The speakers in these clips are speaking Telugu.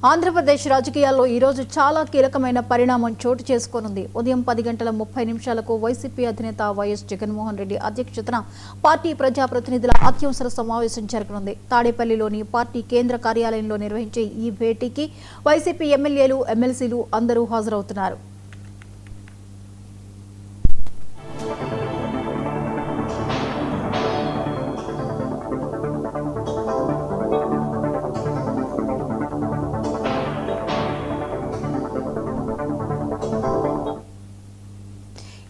ఆంధ్రప్రదేశ్ రాజకీయాల్లో ఈ రోజు చాలా కీలకమైన పరిణామం చోటు చేసుకోనుంది. ఉదయం 10:30 వైసీపీ అధినేత వైఎస్ జగన్మోహన్ రెడ్డి అధ్యక్షతన పార్టీ ప్రజాప్రతినిధుల అత్యవసర సమావేశం జరగనుంది. తాడేపల్లిలోని పార్టీ కేంద్ర కార్యాలయంలో నిర్వహించే ఈ భేటీకి వైసీపీ ఎమ్మెల్యేలు, ఎమ్మెల్సీలు అందరూ హాజరవుతున్నారు.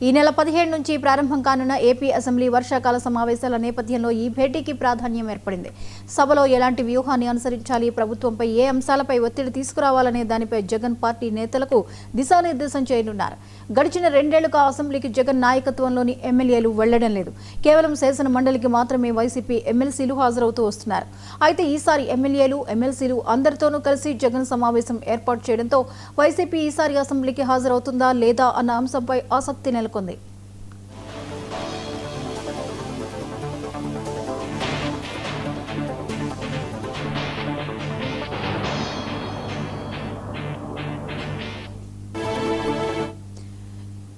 ఈ నెల 17 నుంచి ప్రారంభం కానున్న ఏపీ అసెంబ్లీ వర్షాకాల సమావేశాల నేపథ్యంలో ఈ భేటీకి ప్రాధాన్యం ఏర్పడింది. సభలో ఎలాంటి వ్యూహాన్ని అనుసరించాలి, ప్రభుత్వంపై ఏ అంశాలపై ఒత్తిడి తీసుకురావాలనే దానిపై జగన్ పార్టీ నేతలకు దిశానిర్దేశం చేయనున్నారు. గడిచిన 2 ఏళ్లుగా అసెంబ్లీకి జగన్ నాయకత్వంలోని ఎమ్మెల్యేలు వెళ్లడం లేదు. కేవలం శాసన మండలికి మాత్రమే వైసీపీ ఎమ్మెల్సీలు హాజరవుతూ వస్తున్నారు. అయితే ఈసారి ఎమ్మెల్యేలు, ఎమ్మెల్సీలు అందరితోనూ కలిసి జగన్ సమావేశం ఏర్పాటు చేయడంతో వైసీపీ ఈసారి అసెంబ్లీకి హాజరవుతుందా లేదా అన్న అంశంపై ఆసక్తి నెలకొంది.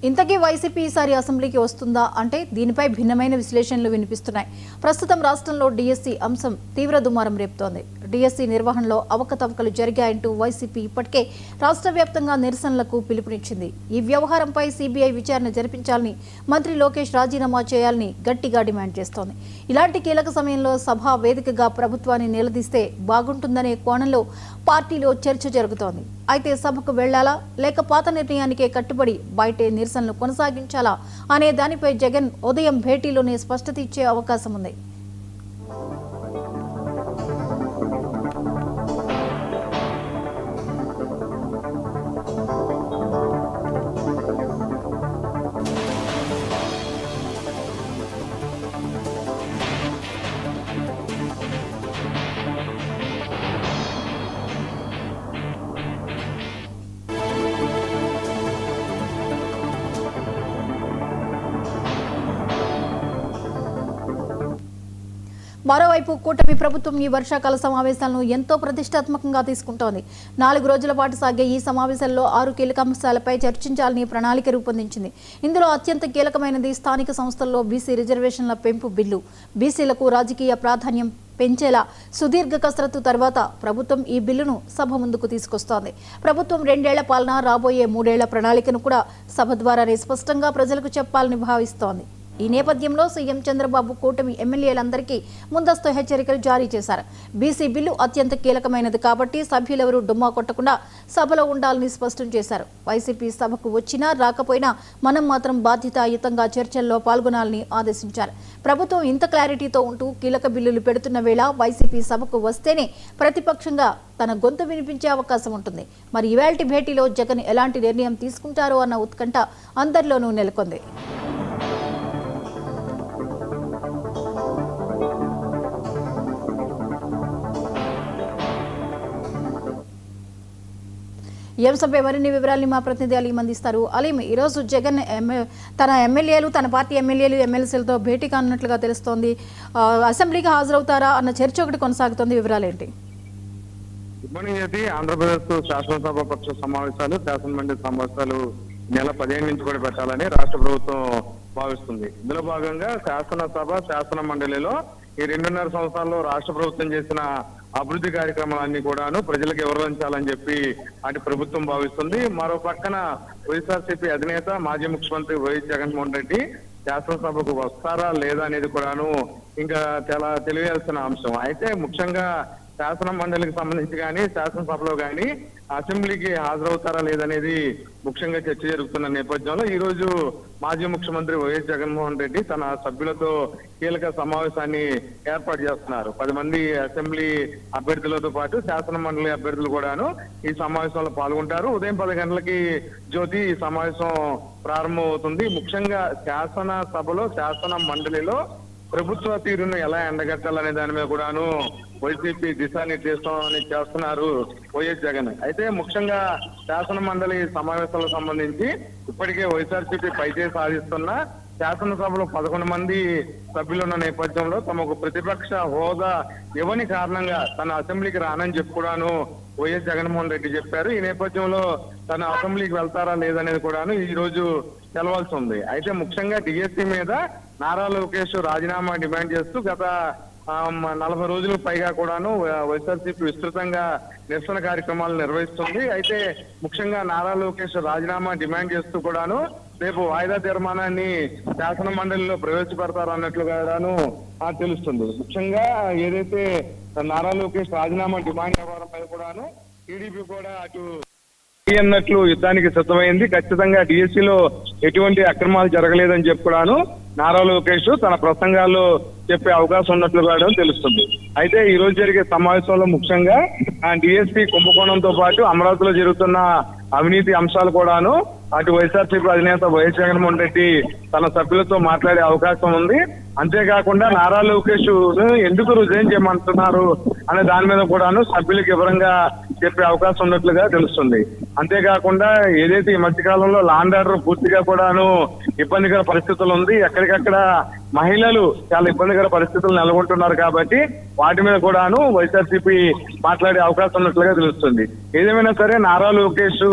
ఇంతకీ వైసీపీ ఈసారి అసెంబ్లీకి వస్తుందా అంటే దీనిపై భిన్నమైన విశ్లేషణలు వినిపిస్తున్నాయి. ప్రస్తుతం రాష్ట్రంలో డిఎస్సి అంశం తీవ్ర దుమారం రేపుతోంది. డిఎస్సి నిర్వహణలో అవకతవకలు జరిగాయంటూ వైసీపీ ఇప్పటికే రాష్ట్ర వ్యాప్తంగా నిరసనలకు పిలుపునిచ్చింది. ఈ వ్యవహారంపై సిబిఐ విచారణ జరిపించాలని, మంత్రి లోకేష్ రాజీనామా చేయాలని గట్టిగా డిమాండ్ చేస్తోంది. ఇలాంటి కీలక సమయంలో సభా వేదికగా ప్రభుత్వాన్ని నిలదీస్తే బాగుంటుందనే కోణంలో పార్టీలో చర్చ జరుగుతోంది. అయితే సభకు వెళ్లాలా లేక పాత నిర్ణయానికే కట్టుబడి బయటే నిరసనలు కొనసాగించాలా అనే దానిపై జగన్ ఉదయం భేటీలోనే స్పష్టత ఇచ్చే అవకాశం ఉంది. మరోవైపు కూటమి ప్రభుత్వం ఈ వర్షాకాల సమావేశాలను ఎంతో ప్రతిష్టాత్మకంగా తీసుకుంటోంది. 4 రోజుల పాటు సాగే ఈ సమావేశాల్లో 6 కీలక అంశాలపై చర్చించాలని ప్రణాళిక రూపొందించింది. ఇందులో అత్యంత కీలకమైనది స్థానిక సంస్థల్లో బీసీ రిజర్వేషన్ల పెంపు బిల్లు. బీసీలకు రాజకీయ ప్రాధాన్యం పెంచేలా సుదీర్ఘ కసరత్తు తర్వాత ప్రభుత్వం ఈ బిల్లును సభ ముందుకు తీసుకొస్తోంది. ప్రభుత్వం 2 ఏళ్ల పాలన, రాబోయే 3 ఏళ్ల ప్రణాళికను కూడా సభ ద్వారానే స్పష్టంగా ప్రజలకు చెప్పాలని భావిస్తోంది. ఈ నేపథ్యంలో సీఎం చంద్రబాబు కూటమి ఎమ్మెల్యేలందరికీ ముందస్తు హెచ్చరికలు జారీ చేశారు. బీసీ బిల్లు అత్యంత కీలకమైనది కాబట్టి సభ్యులెవరూ డుమ్మా కొట్టకుండా సభలో ఉండాలని స్పష్టం చేశారు. వైసీపీ సభకు వచ్చినా రాకపోయినా మనం మాత్రం బాధ్యతాయుతంగా చర్చల్లో పాల్గొనాలని ఆదేశించారు. ప్రభుత్వం ఇంత క్లారిటీతో ఉంటూ కీలక బిల్లులు పెడుతున్న వేళ వైసీపీ సభకు వస్తేనే ప్రతిపక్షంగా తన గొంతు వినిపించే అవకాశం ఉంటుంది. మరి ఇవాల్టి భేటీలో జగన్ ఎలాంటి నిర్ణయం తీసుకుంటారో అన్న ఉత్కంఠ అందరిలోనూ నెలకొంది. ఈ అంశంపై మరిన్ని వివరాలని మా ప్రతినిధి అలీం అందిస్తారు. అలీం, ఈరోజు జగన్ తన ఎమ్మెల్యేలు, తన పార్టీ ఎమ్మెల్యేలు, ఎమ్మెల్సీలతో భేటీ కానున్నట్లుగా తెలుస్తోంది. అసెంబ్లీకి హాజరవుతారా అన్న చర్చ ఒకటి కొనసాగుతోంది. వివరాలు ఏంటి? Good morning. అయితే ఆంధ్రప్రదేశ్ శాసనసభ పక్ష సమావేశాలు, శాసనమండలి సమావేశాలు నెల 15 నుంచి కూడా పెట్టాలని రాష్ట్ర ప్రభుత్వం భావిస్తుంది. ఇందులో భాగంగా శాసనసభ, శాసన మండలిలో ఈ 2.5 సంవత్సరాల్లో రాష్ట్ర ప్రభుత్వం చేసిన అభివృద్ధి కార్యక్రమాలన్నీ కూడాను ప్రజలకు వివరించాలని చెప్పి అటు ప్రభుత్వం భావిస్తుంది. మరో పక్కన వైఎస్ఆర్సీపీ అధినేత, మాజీ ముఖ్యమంత్రి వైఎస్ జగన్మోహన్ రెడ్డి శాసనసభకు వస్తారా లేదా అనేది కూడాను ఇంకా చాలా తెలియాల్సిన అంశం. అయితే ముఖ్యంగా శాసన మండలికి సంబంధించి కానీ, శాసనసభలో కానీ అసెంబ్లీకి హాజరవుతారా లేదనేది ముఖ్యంగా చర్చ జరుగుతున్న నేపథ్యంలో ఈ రోజు మాజీ ముఖ్యమంత్రి వైఎస్ జగన్మోహన్ రెడ్డి తన సభ్యులతో కీలక సమావేశాన్ని ఏర్పాటు చేస్తున్నారు. 10 మంది అసెంబ్లీ అభ్యర్థులతో పాటు శాసన మండలి అభ్యర్థులు కూడాను ఈ సమావేశంలో పాల్గొంటారు. ఉదయం 10 గంటలకి జ్యోతి ఈ సమావేశం ప్రారంభం అవుతుంది. ముఖ్యంగా శాసన సభలో, శాసన మండలిలో ప్రభుత్వ తీరును ఎలా ఎండగట్టాలనే దాని మీద కూడాను వైసీపీ దిశానిర్దేశం చేస్తున్నారు వైఎస్ జగన్. అయితే ముఖ్యంగా శాసన మండలి సమావేశాలకు సంబంధించి ఇప్పటికే వైఎస్ఆర్సీపీ పైచేయి సాధిస్తున్న శాసనసభలో 11 మంది సభ్యులున్న నేపథ్యంలో తమకు ప్రతిపక్ష హోదా ఇవ్వని కారణంగా తన అసెంబ్లీకి రానని చెప్పుకోవడాను వైఎస్ జగన్మోహన్ రెడ్డి చెప్పారు. ఈ నేపథ్యంలో తన అసెంబ్లీకి వెళ్తారా లేదనేది కూడాను ఈ రోజు తెలవాల్సి ఉంది. అయితే ముఖ్యంగా డిఎస్సీ మీద నారా లోకేష్ రాజీనామా డిమాండ్ చేస్తూ గత 40 రోజులకు పైగా కూడాను వైఎస్ఆర్సీపీ విస్తృతంగా నిరసన కార్యక్రమాలు నిర్వహిస్తుంది. అయితే ముఖ్యంగా నారా లోకేష్ రాజీనామా డిమాండ్ చేస్తూ కూడాను రేపు వాయిదా తీర్మానాన్ని శాసన మండలిలో ప్రవేశపెడతారన్నట్లుగాను తెలుస్తుంది. ముఖ్యంగా ఏదైతే నారా లోకేష్ రాజీనామా డిమాండ్ వ్యవహారం మీద కూడాను టీడీపీ కూడా అటు అన్నట్లు యుద్ధానికి సిద్ధమైంది. ఖచ్చితంగా డిఎస్సీలో ఎటువంటి అక్రమాలు జరగలేదని చెప్పుకున్నాను నారా లోకేష్ తన ప్రసంగాల్లో చెప్పే అవకాశం ఉన్నట్లుగా తెలుస్తుంది. అయితే ఈ రోజు జరిగే సమావేశంలో ముఖ్యంగా డిఎస్సీ కుంభకోణంతో పాటు అమరావతిలో జరుగుతున్న అవినీతి అంశాలు కూడాను అటు వైఎస్ఆర్సీపీ అధినేత వైఎస్ జగన్మోహన్ రెడ్డి తన సభ్యులతో మాట్లాడే అవకాశం ఉంది. అంతేకాకుండా నారా లోకేష్ ఎందుకు రిజైన్ చేయమంటున్నారు అనే దాని మీద కూడాను సభ్యులకు వివరంగా చెప్పే అవకాశం ఉన్నట్లుగా తెలుస్తుంది. అంతేకాకుండా ఏదైతే ఈ మధ్యకాలంలో లా అండ్ ఆర్డర్ పూర్తిగా కూడాను ఇబ్బందికర పరిస్థితులు ఉంది, ఎక్కడికక్కడ మహిళలు చాలా ఇబ్బందికర పరిస్థితులు నెలకొంటున్నారు కాబట్టి వాటి మీద కూడాను వైఎస్ఆర్సీపీ మాట్లాడే అవకాశం ఉన్నట్లుగా తెలుస్తుంది. ఏదేమైనా సరే నారా లోకేష్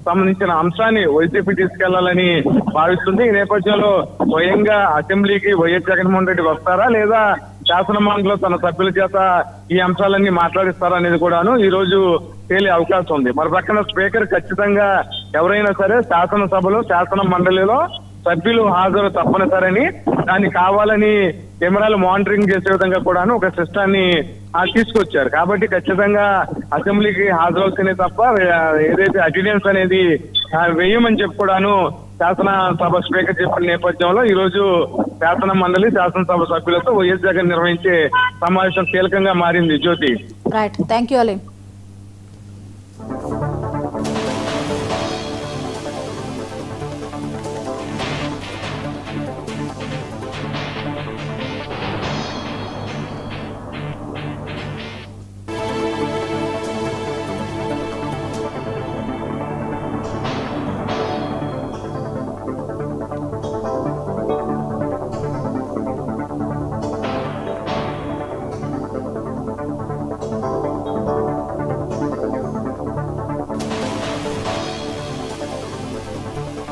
సంబంధించిన అంశాన్ని వైసీపీ తీసుకెళ్లాలని భావిస్తుంది. ఈ నేపథ్యంలో స్వయంగా అసెంబ్లీకి వైఎస్ జగన్మోహన్ రెడ్డి వస్తారా లేదా శాసన మండలిలో తన సభ్యుల చేత ఈ అంశాలన్నీ మాట్లాడిస్తారా అనేది కూడాను ఈ రోజు తేలే అవకాశం ఉంది. మరి పక్కన స్పీకర్ ఖచ్చితంగా ఎవరైనా సరే శాసనసభలో శాసన మండలిలో సభ్యులు హాజరు తప్పనిసరని దాన్ని కావాలని కెమెరాలు మానిటరింగ్ చేసే విధంగా కూడాను ఒక సిస్టాన్ని తీసుకొచ్చారు. కాబట్టి ఖచ్చితంగా అసెంబ్లీకి హాజరవుతేనే తప్ప ఏదైతే అటెండెన్స్ అనేది వేయమని చెప్పుకోవడాను శాసనసభ స్పీకర్ చెప్పిన నేపథ్యంలో ఈ రోజు శాసన మండలి శాసనసభ సభ్యులతో వైఎస్ జగన్ నిర్వహించే సమావేశం కీలకంగా మారింది. Jyothi. Right, thank you Ali.